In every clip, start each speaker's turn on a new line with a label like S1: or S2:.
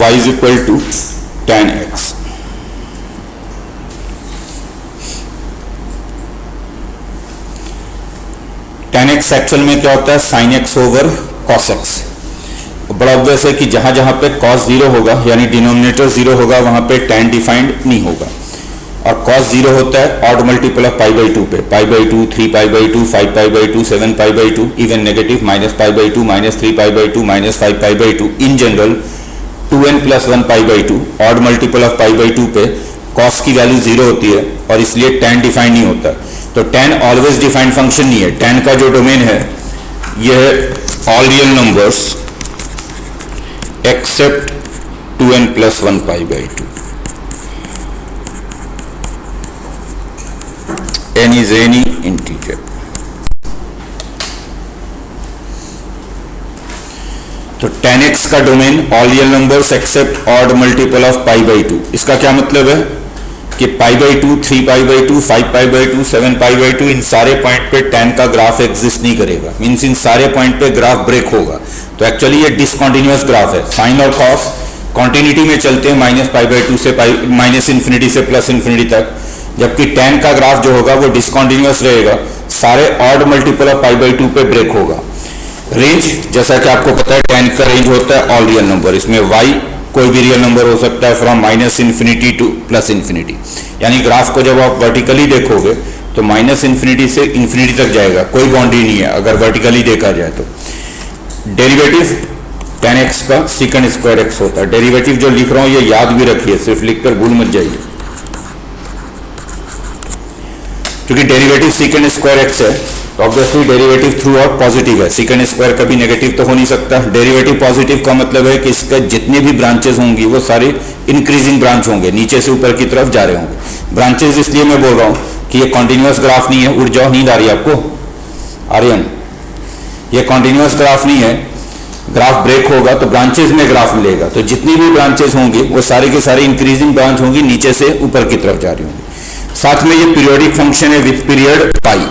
S1: y is equal to tan x। tan x actual में क्या होता है, sin x over cos x। बड़ा ऑब्वियस है कि जहां जहां पे cos 0 होगा यानी डिनोमिनेटर 0 होगा वहां पे tan डिफाइंड नहीं होगा, और cos 0 होता है odd multiple of pi by 2 पे, pi by 2, 3 pi by 2, 5 pi by 2, 7 pi by 2, even negative minus pi by 2, minus 3 pi by 2, minus 5 pi by 2। In general 2n plus 1 pi by 2 odd multiple of pi by 2 पे cos की value 0 होती है और इसलिए tan defined नहीं होता। तो tan always defined function नहीं है। tan का जो डोमेन है यह all real numbers accept 2n plus 1 pi by 2। n is any integer। तो tan x का domain all real numbers accept odd multiple of pi by 2। इसका क्या मतलब है कि pi by 2, 3 pi by 2, 5 pi by 2, 7 pi by 2, इन सारे point पे tan का ग्राफ एग्जिस्ट नहीं करेगा, मीन्स इन सारे पॉइंट पे ग्राफ ब्रेक होगा। तो एक्चुअली ये डिसकंटिन्यूअस ग्राफ है। साइन और कॉस कॉन्टिन्यूटी में चलते हैं माइनस पाई बाई 2 से माइनस इन्फिनिटी से प्लस इन्फिनिटी तक, जबकि tan का ग्राफ जो होगा वो डिसकंटिन्यूअस रहेगा, सारे odd multiple of pi by 2 पे ब्रेक होगा। रेंज जैसा कि आपको पता है tan का रेंज होता है ऑल रियल नंबर, इसमें y कोई भी रियल नंबर हो सकता है from minus infinity two plus infinity. यानी ग्राफ को जब आप वर्टिकली देखोगे तो माइनस इन्फिनिटी से इन्फिनिटी तक जाएगा, कोई बाउंड्री नहीं है अगर वर्टिकली देखा जाए तो। डेरिवेटिव tan x का सीकंड स्क्वायर x होता है। डेरिवेटिव जो लिख रहा हूं ये याद भी रखिए, सिर्फ लिखकर भूल मत जाइए, क्योंकि डेरिवेटिव सीकंड स्क्वायर x है तो obviously derivative through out positive है। सीकंड स्क्वायर कभी नेगेटिव तो हो नहीं सकता। डेरिवेटिव पॉजिटिव का मतलब है कि इसका जितने भी ब्रांचेस होंगी वो सारे इंक्रीजिंग ब्रांच होंगे, नीचे से ऊपर की तरफ जा रहे होंगे। ब्रांचेस इसलिए मैं बोल रहा हूं कि ये कॉन्टिन्यूअस ग्राफ नहीं है। उड़ जाओ, नींद आ रही है आपको आर्यन? ये कॉन्टिन्यूअस ग्राफ नहीं है, ग्राफ ब्रेक होगा तो ब्रांचेस में ग्राफ मिलेगा। तो जितनी भी ब्रांचेस होंगी वो सारे के सारे इंक्रीजिंग ब्रांच होंगी, नीचे से ऊपर की तरफ जा रही होंगी। साथ में ये पीरियोडिक फंक्शन है विथ पीरियड पाई।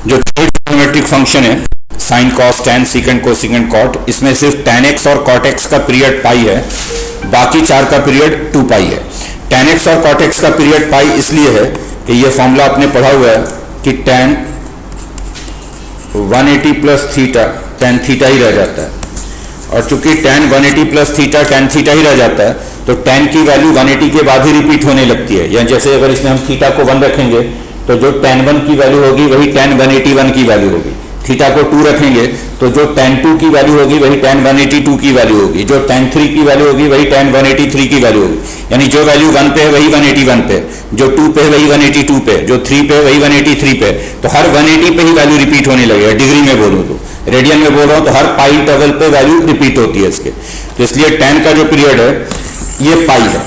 S1: जो ट्रिग्नोमेट्रिक फंक्शन है sine cos tan secant cosecant cot, इसमें सिर्फ tan x और cot x का पीरियड पाई है, बाकी चार का पीरियड 2 पाई है। tan x और cot x का पीरियड पाई इसलिए है कि ये फॉर्मूला आपने पढ़ा हुआ है कि tan 180 plus theta tan theta ही रह जाता है, और चूंकि tan 180 plus theta tan theta ही रह जाता है तो tan की वैल्यू 180 के बाद ही रिपीट होने लगती है। या जैसे अगर इसमें हम थीटा को 1 रखेंगे तो जो tan 1 की वैल्यू होगी वही tan 181 की वैल्यू होगी। थीटा को 2 रखेंगे तो जो tan 2 की वैल्यू होगी वही tan 182 की वैल्यू होगी, जो tan 3 की वैल्यू होगी वही tan 183 की वैल्यू होगी। यानी जो वैल्यू 1 पे है वही 181 पे, जो 2 पे है वही 182 पे, जो 3 पे है वही 183 पे। तो हर 180 पे ही वैल्यू रिपीट होने लगेगा। डिग्री में बोलूँ तो, रेडियन में बोल रहा हूँ तो हर पाई इंटरवल पे वैल्यू रिपीट होती है इसके। तो इसलिए tan का जो पीरियड है ये पाई है।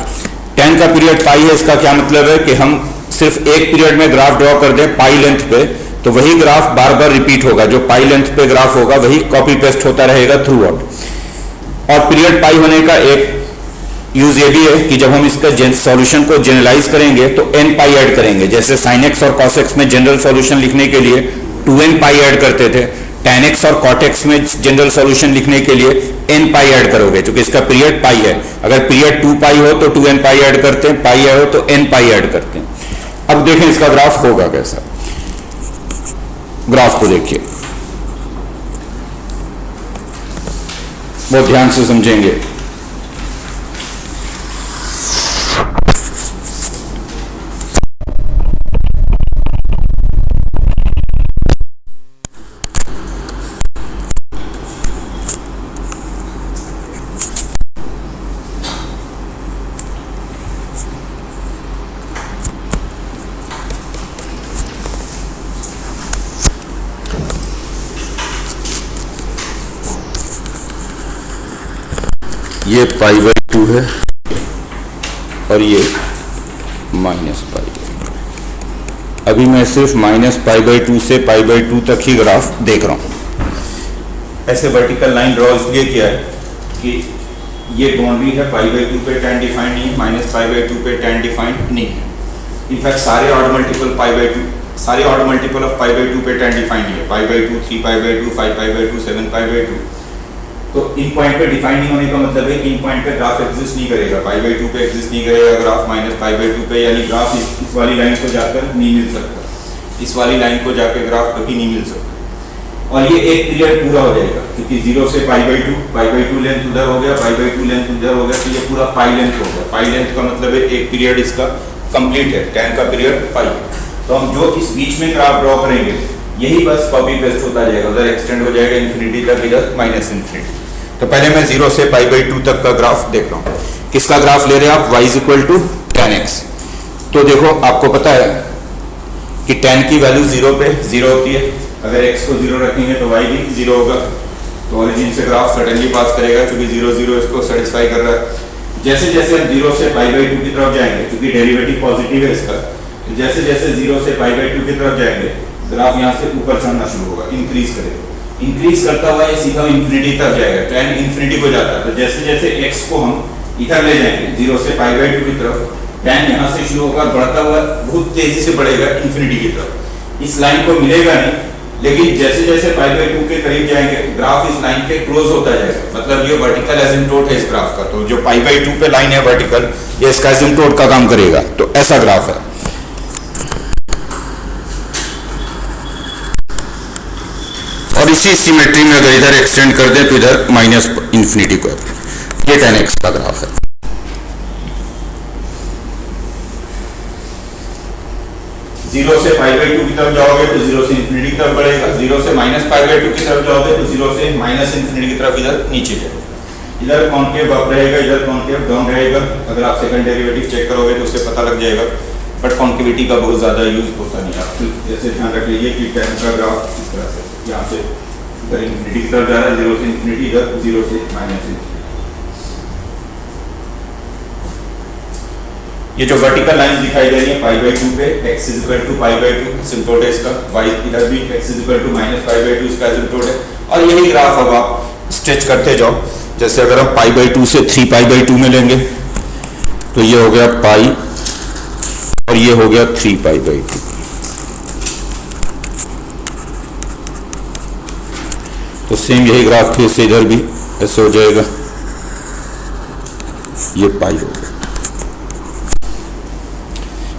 S1: tan का पीरियड पाई है, इसका क्या मतलब है कि हम सिर्फ एक पीरियड में ग्राफ ड्रॉ कर दें पाई लेंथ पे तो वही ग्राफ बार बार रिपीट होगा, जो पाई लेंथ पे ग्राफ होगा वही कॉपी पेस्ट होता रहेगा थ्रू आउट। और पीरियड पाई होने का एक यूज ये भी है कि जब हम इसका सॉल्यूशन को जनरलाइज करेंगे तो n पाई ऐड करेंगे। जैसे sin x और cos x में जनरल सॉल्यूशन लिखने के लिए 2n पाई ऐड करते थे, tan x और cot x में जनरल सॉल्यूशन लिखने के लिए n पाई ऐड करोगे, क्योंकि इसका पीरियड पाई है। अगर पीरियड 2 पाई हो तो 2n पाई ऐड करते हैं, पाई हो तो n पाई ऐड करते हैं। अब देखें इसका ग्राफ होगा कैसा। ग्राफ को देखिए, बहुत ध्यान से समझेंगे। ये पाई बाई 2 है और ये माइनस पाई बाई 2। अभी मैं सिर्फ माइनस पाई बाई 2 से पाई बाई 2 तक ही ग्राफ देख रहा हूं। ऐसे वर्टिकल लाइन ड्रॉ इसलिए किया है कि ये बाउंड्री है पाई बाई 2 पे tan डिफाइंड नहीं है, माइनस पाई बाई 2 पे tan डिफाइंड नहीं है। इनफैक्ट सारे ऑड मल्टीपल पाई बाई 2, सारे odd multiple of pi by 2 पे tan डिफाइंड नहीं है। Pi by 2, 3 pi by 2, 5 pi by 2, 7 pi by 2, तो इन पॉइंट पे डिफाइन नहीं होने का मतलब है कि इन पॉइंट पे ग्राफ एग्जिस्ट नहीं करेगा, π/2 पे एग्जिस्ट नहीं करेगा ग्राफ माइनस π/2 पे, यानी ग्राफ इस वाली लाइन को जाकर नहीं मिल सकता, इस वाली लाइन को जाकर ग्राफ कभी नहीं मिल सकता। और ये एक पीरियड पूरा हो जाएगा क्योंकि 0 से π/2 लेंथ उधर हो गया, π/2 लेंथ उधर हो गया, तो ये पूरा पाई लेंथ हो गया। पाई लेंथ का मतलब है एक पीरियड इसका कंप्लीट है, tan का पीरियड पाई। तो हम जो इस बीच में ग्राफ ड्रॉ करेंगे यही बस कॉपी पेस्ट होता जाएगा, उधर एक्सटेंड हो जाएगा इन्फिनिटी तक, इधर माइनस इन्फिनिटी। तो पहले मैं 0 से π/2 तक का ग्राफ देख रहा हूँ। किसका ग्राफ ले रहे हैं आप? y = tan x। तो देखो आपको पता है कि tan की वैल्यू 0 पे 0 होती है, अगर x को 0 रखेंगे तो y भी 0 होगा, तो ओरिजिन से ग्राफ सडनली पास करेगा क्योंकि 0 0 इसको सेटिस्फाई कर रहा है। जैसे जैसे हम 0 से π/2 की तरफ जाएंगे, क्योंकि डेरिवेटिव पॉजिटिव है इसका, तो जैसे जैसे 0 से π/2 की तरफ जाएंगे ग्राफ यहाँ से ऊपर चढ़ना शुरू होगा, इंक्रीज करेगा, इंक्रीज करता हुआ ये सीधा इन्फिनिटी तक जाएगा, tan इन्फिनिटी को जाता है। तो जैसे जैसे x को हम इधर ले जाएंगे 0 से π/2 की तरफ, tan यहाँ से शुरू होकर बढ़ता हुआ बहुत तेजी से बढ़ेगा इन्फिनिटी की तरफ। इस लाइन को मिलेगा नहीं, लेकिन जैसे जैसे π/2 के करीब जाएंगे ग्राफ इस लाइन के क्लोज होता जाएगा, मतलब ये वर्टिकल एसिम्प्टोट है इस ग्राफ का। तो जो π/2 पे लाइन है वर्टिकल, ये इसका एसिम्प्टोट का काम करेगा। तो ऐसा ग्राफ है। और इसी सिमेट्री में अगर इधर एक्सटेंड कर दें तो इधर माइनस इन्फिनिटी को, ये tan x का ग्राफ है। जीरो से π/2 की तरफ जाओगे तो 0 से इन्फिनिटी की तरफ बढ़ेगा, 0 से -π/2 की तरफ जाओगे तो 0 से माइनस इन्फिनिटी की तरफ इधर नीचे जाएगा। इधर कॉन्केव अप रहेगा, इधर कॉन्केव डाउन रहेगा। अगर आप सेकंड डेरिवेटिव चेक करोगे तो उससे पता लग जाएगा, बट कॉन्केविटी का बहुत ज्यादा यूज होता नहीं। आप जैसे ध्यान रख लीजिए कि tan का ग्राफ इस तरह से यहाँ से इधर इन्फिनिटी की तरफ जा रहा है, 0 से इन्फिनिटी, इधर 0 से माइनस इन्फिनिटी। ये जो वर्टिकल लाइन दिखाई दे रही है π/2 पे, x = π/2 एसिम्प्टोट है इसका, y इधर भी x = -π/2 इसका एसिम्प्टोट है। और यही ग्राफ अब आप स्ट्रेच करते जाओ। जैसे अगर हम π/2 से 3π/2 में लेंगे तो ये हो गया पाई और ये हो गया 3π/2। तो सेम यही ग्राफ फिर से इधर भी ऐसे हो जाएगा, ये पाई हो गया।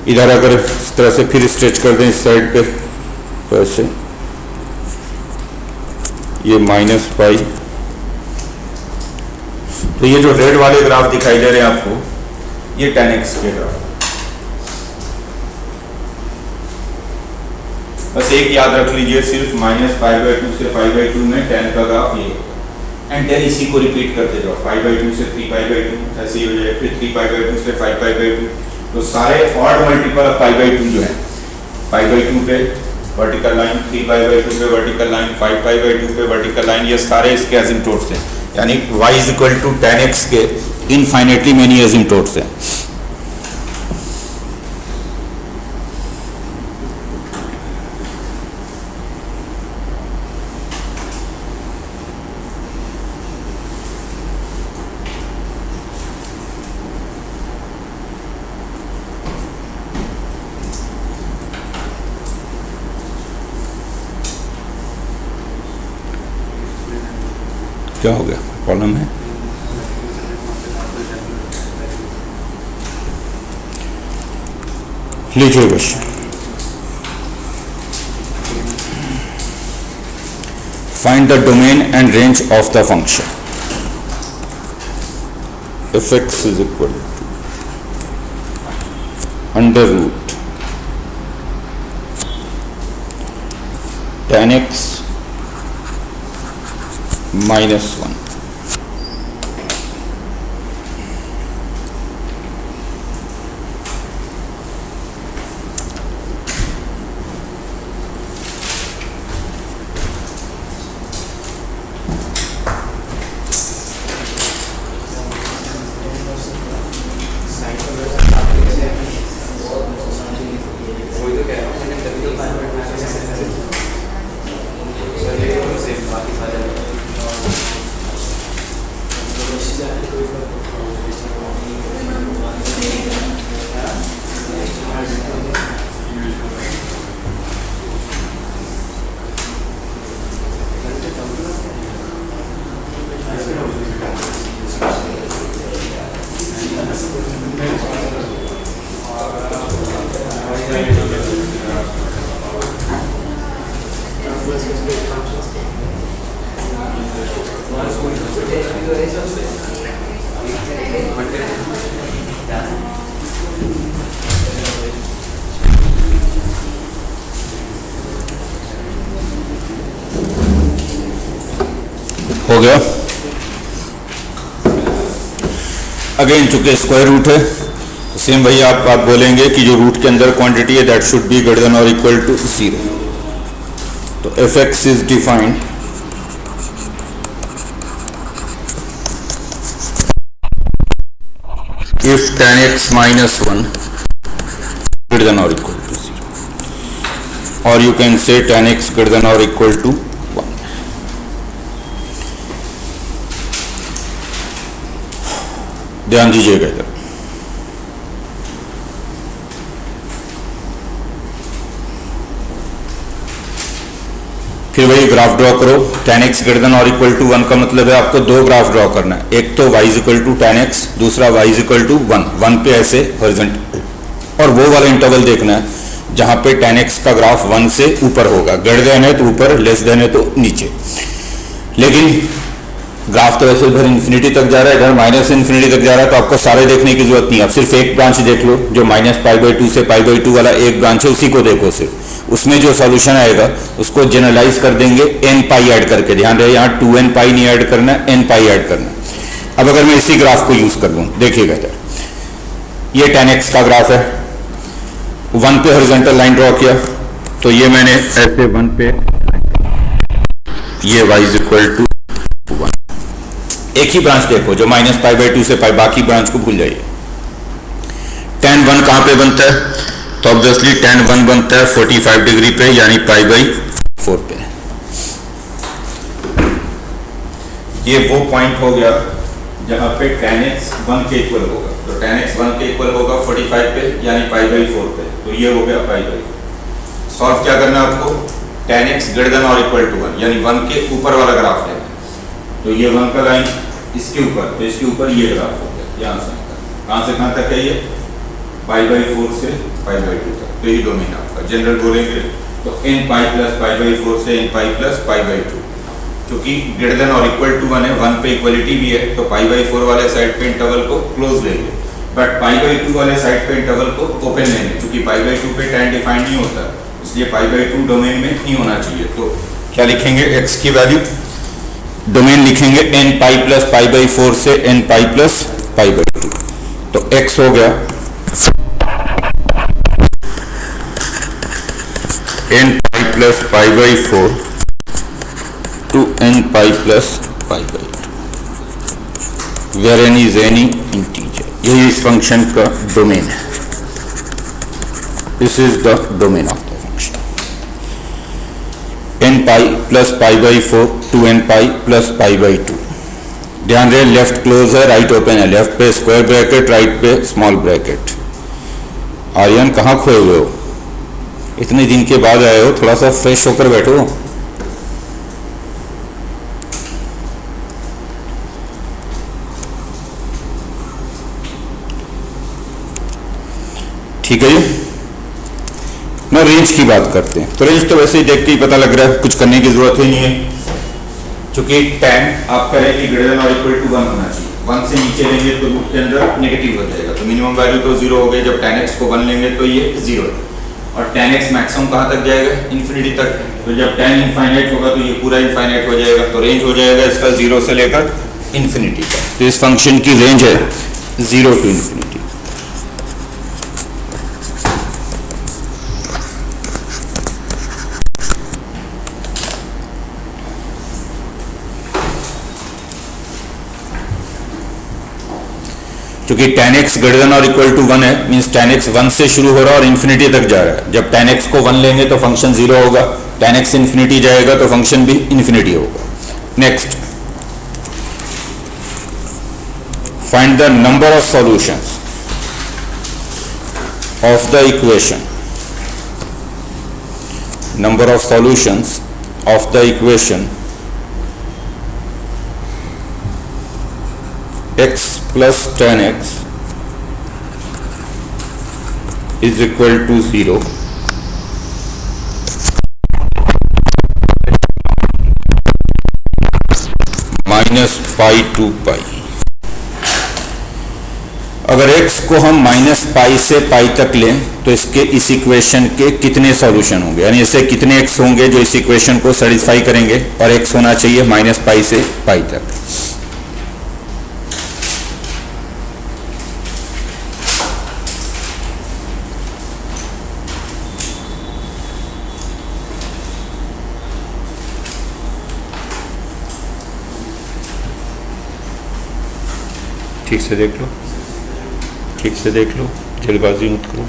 S1: इधर अगर इस तरह से फिर स्ट्रेच कर दें इस साइड पे तो ऐसे ये -π। तो ये जो रेड वाले ग्राफ दिखाई दे रहे हैं आपको, ये tan x के ग्राफ। बस एक याद रख लीजिए, सिर्फ -π/2 से π/2 में tan का ग्राफ ये, एंड देन इसी को रिपीट करते जाओ, π/2 से 3π/2 ऐसे ही हो जाए, फिर 3π/2 से 5π/2। तो सारे ऑड मल्टीपल ऑफ π/2 जो है, π/2 पे वर्टिकल लाइन, 3π/2 पे वर्टिकल लाइन, 5π/2 पे वर्टिकल लाइन, ये सारे इसके एसिम्प्टोट्स हैं। यानी y = tan x के इनफाइनेटली मेनी एसिम्प्टोट्स हैं। क्या हो गया, प्रॉब्लम है? लीजिए बस, find the domain and range of the function f(x) = √tan x -1। हो गया। अगेन चूंकि स्क्वायर रूट है, सेम वही आप बोलेंगे कि जो रूट के अंदर क्वांटिटी है that should be greater than और इक्वल टू 0। तो F x is defined if tan x minus 1 greater than or equal to 0, or you can say tan x greater than or equal to 1। ध्यान दीजिएगा इधर, फिर वही graph draw करो। tan x greater than और equal to 1 का मतलब है आपको दो ग्राफ ड्रॉ करना है, एक तो y equal to tan x, दूसरा y इक्वल टू 1 पे ऐसे हॉरिजॉन्टल, और वो वाला इंटरवल देखना है जहां पे tan x का ग्राफ 1 से ऊपर होगा। ग्रेटर देन है तो ऊपर, लेस देन है तो नीचे। लेकिन ग्राफ तो वैसे इधर इन्फिनिटी तक जा रहा है, इधर माइनस इन्फिनिटी तक जा रहा है, तो आपको सारे देखने की जरूरत नहीं है। आप सिर्फ एक ब्रांच देख लो, जो -π/2 से π/2 वाला एक ब्रांच है, उसी को देखो सिर्फ। उसमें जो सॉल्यूशन आएगा उसको जनरलाइज कर देंगे n π ऐड करके। ध्यान रहे यहाँ 2n π नहीं ऐड करना, n π ऐड करना। अब अगर मैं इसी ग्राफ को यूज कर लूं, देखिएगा इधर, ये tan x का ग्राफ है, 1 पे हॉरिजॉन्टल लाइन ड्रॉ किया, तो ये मैंने ऐसे 1 पे, ये y इक्वल टू 1। एक ही ब्रांच देखो जो -π/2 से π, बाकी ब्रांच को भूल जाइए। tan 1 कहां पे बनता है? तो ऑब्वियसली tan 1 बनता है 45 डिग्री पे, यानी π/4 पे। ये वो पॉइंट हो गया जहां पे tan x 1 के इक्वल होगा। तो tan x 1 के इक्वल होगा 45 पे, यानी π/4 पे। तो ये हो गया π/4। सॉल्व क्या करना है आपको? tan x ग्रेटर देन और इक्वल टू 1, यानी 1 के ऊपर वाला ग्राफ है। तो ये 1 का लाइन इसके ऊपर, तो इसके ऊपर ये ग्राफ हो गया, यहां से कहां से कहां तक है ये? π/4 से π/2 तक। तो ये डोमेन आपका जनरल बोलेंगे तो n π प्लस π/4 से n π प्लस π/2। क्योंकि ग्रेटर देन और इक्वल टू 1 है, 1 पे इक्वलिटी भी है, तो π/4 वाले साइड पे इंटरवल को क्लोज लेंगे, बट π/2 वाले साइड पे इंटरवल को ओपन लेंगे। क्योंकि π/2 पे tan डिफाइन नहीं होता, इसलिए π/2 डोमेन में नहीं होना चाहिए। तो क्या लिखेंगे? x की वैल्यू, डोमेन लिखेंगे n π प्लस π/4 से n π प्लस π/2। तो x हो गया n π plus π/4 to n π plus π/2, where n is any integer. यही इस फंक्शन का डोमेन है। This is the domain of the function. n π plus π/4 to n π plus π/2। ध्यान रहे, लेफ्ट क्लोज है, राइट ओपन है। लेफ्ट पे स्क्वायर ब्रैकेट, राइट पे स्मॉल ब्रैकेट। आर्यन कहाँ खोए हुए हो? इतने दिन के बाद आए हो, थोड़ा सा फ्रेश होकर बैठो। ठीक है जी। मैं रेंज की बात करते हैं। तो रेंज तो वैसे ही देख के ही पता लग रहा है, कुछ करने की जरूरत ही नहीं है। चूंकि tan आप करेंगे ग्रेटर देन और इक्वल टू 1 होना चाहिए। 1 से नीचे लेंगे तो रूट के अंदर नेगेटिव हो जाएगा, तो मिनिमम वैल्यू तो 0 हो गई। जब tan x को 1 लेंगे तो ये 0 है, और tan x मैक्सिमम कहां तक जाएगा? इन्फिनिटी तक। तो जब tan इनफाइनाइट होगा तो ये पूरा इनफाइनाइट हो जाएगा। तो रेंज हो जाएगा इसका 0 से लेकर इन्फिनिटी तक। तो इस फंक्शन की रेंज है 0 टू इन्फिनिटी। क्योंकि tan x ग्रेटर देन और इक्वल टू 1 है, मींस tan x 1 से शुरू हो रहा है और इन्फिनिटी तक जा रहा है। जब tan x को 1 लेंगे तो फंक्शन 0 होगा, tan x इन्फिनिटी जाएगा तो फंक्शन भी इन्फिनिटी होगा। Next, find the number of solutions of the equation, number of solutions of the equation x plus tan x is equal to 0, minus pi to pi. अगर x को हम minus pi से पाई तक लें तो इसके इस इक्वेशन के कितने सॉल्यूशन होंगे, यानी ऐसे कितने x होंगे जो इस इक्वेशन को सेटिस्फाई करेंगे, और x होना चाहिए माइनस पाई से पाई तक। ठीक से देख लो, ठीक से देख लो, जल्दबाजी मत करो।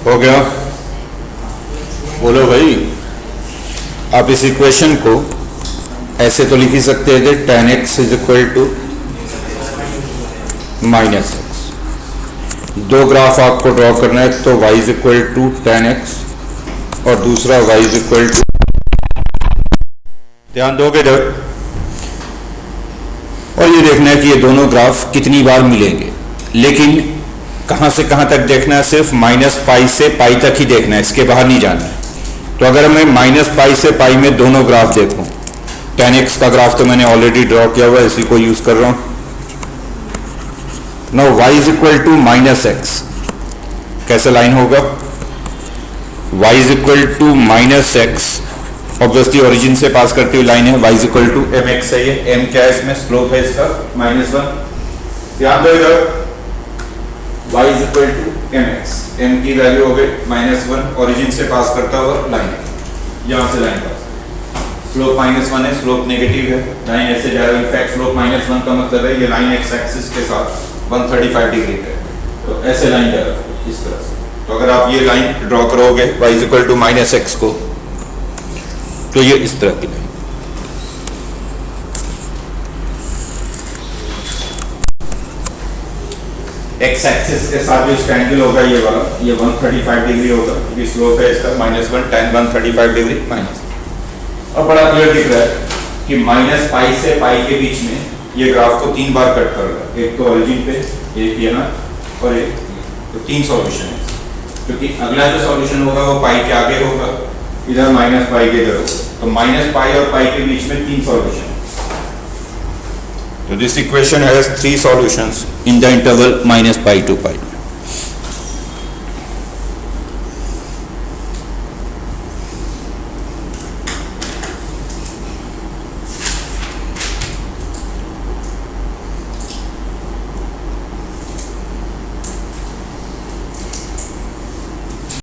S1: हो गया? बोलो भाई। आप इस इक्वेशन को ऐसे तो लिख ही सकते हैं कि tan x is equal to minus x. दो ग्राफ आपको ड्रॉ करना है, तो y is equal to tan x और दूसरा y इज इक्वल टू, ध्यान दोगे इधर, और ये देखना है कि ये दोनों ग्राफ कितनी बार मिलेंगे। लेकिन कहां से कहां तक देखना है? सिर्फ माइनस पाई से पाई तक ही देखना है, इसके बाहर नहीं जाना है। तो अगर मैं माइनस पाई से पाई में दोनों ग्राफ देखूं, tan x का ग्राफ तो मैंने ऑलरेडी ड्रॉ किया हुआ है, इसी को यूज कर रहा हूं। Now y is equal to minus x, कैसे लाइन होगा? y is equal to minus x, obviously origin से पास करती हुई लाइन है। y is equal to m x है, ये m क्या है इसमें? स्लोप है इसका -1। ध्यान दो इधर, y is equal to m x, m की वैल्यू हो गई -1, ओरिजिन से पास करता हुआ लाइन, यहां से लाइन पास, स्लोप -1 है, स्लोप नेगेटिव है, लाइन ऐसे जा रही है। इनफैक्ट स्लोप -1 का मतलब है ये लाइन x एक्सिस के साथ 135 डिग्री पे, तो ऐसे लाइन जा रहा है इस तरह से। तो अगर आप ये लाइन ड्रॉ करोगे y is equal to minus x को, तो ये इस तरह की लाइन। एक्स एक्सिस के साथ जो स्टैंगल होगा ये वाला, ये 135 डिग्री होगा, क्योंकि स्लोप है इसका -1, tan 135 डिग्री माइनस। अब बड़ा क्लियर दिख रहा है कि माइनस पाई से पाई के बीच में ये ग्राफ को 3 बार कट कर रहा है, एक तो ओरिजिन पे, एक यहाँ और एक, तो 3 सॉल्यूशन है। क्योंकि अगला जो सॉल्यूशन होगा वो पाई के आगे होगा, इधर माइनस पाई के इधर होगा, तो माइनस पाई और पाई के बीच में 3 solution. So this equation has 3 solutions in the interval -pi to pi.